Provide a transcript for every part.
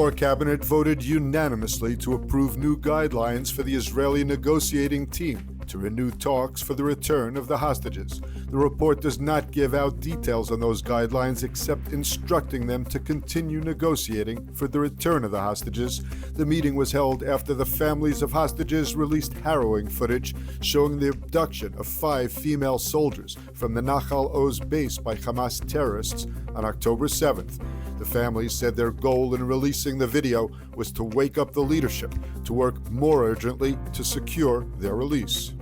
War Cabinet voted unanimously to approve new guidelines for the Israeli negotiating team to renew talks for the return of the hostages. The report does not give out details on those guidelines except instructing them to continue negotiating for the return of the hostages. The meeting was held after the families of hostages released harrowing footage showing the abduction of 5 female soldiers from the Nahal Oz base by Hamas terrorists on October 7th. The families said their goal in releasing the video was to wake up the leadership to work more urgently to secure their release.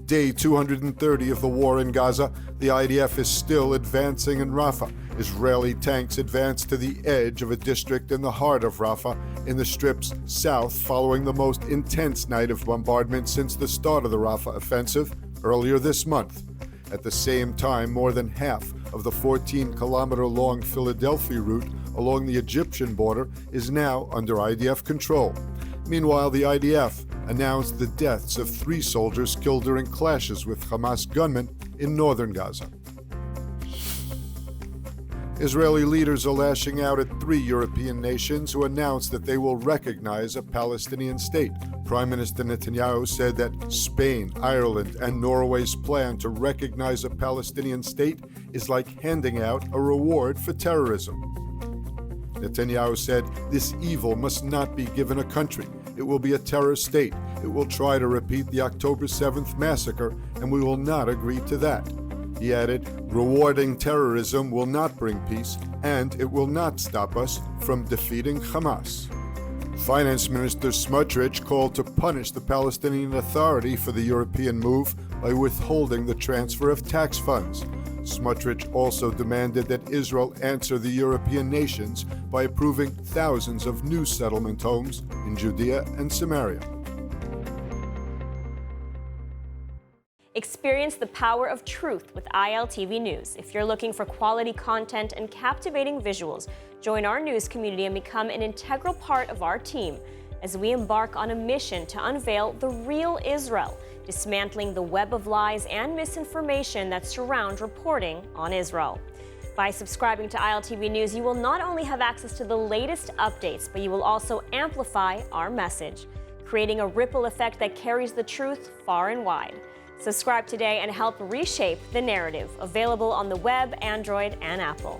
Day 230 of the war in Gaza, the IDF is still advancing in Rafah. Israeli tanks advanced to the edge of a district in the heart of Rafah in the strip's south following the most intense night of bombardment since the start of the Rafah offensive earlier this month. At the same time, more than half of the 14-kilometer-long Philadelphia route along the Egyptian border is now under IDF control. Meanwhile, the IDF announced the deaths of 3 soldiers killed during clashes with Hamas gunmen in northern Gaza. Israeli leaders are lashing out at 3 European nations who announced that they will recognize a Palestinian state. Prime Minister Netanyahu said that Spain, Ireland, and Norway's plan to recognize a Palestinian state is like handing out a reward for terrorism. Netanyahu said this evil must not be given a country. It will be a terror state. It will try to repeat the October 7th massacre, and we will not agree to that. He added, rewarding terrorism will not bring peace, and it will not stop us from defeating Hamas. Finance Minister Smotrich called to punish the Palestinian Authority for the European move by withholding the transfer of tax funds. Smotrich also demanded that Israel answer the European nations by approving thousands of new settlement homes in Judea and Samaria. Experience the power of truth with ILTV News. If you're looking for quality content and captivating visuals, join our news community and become an integral part of our team as we embark on a mission to unveil the real Israel, dismantling the web of lies and misinformation that surround reporting on Israel. By subscribing to ILTV News, you will not only have access to the latest updates, but you will also amplify our message, creating a ripple effect that carries the truth far and wide. Subscribe today and help reshape the narrative. Available on the web, Android, and Apple.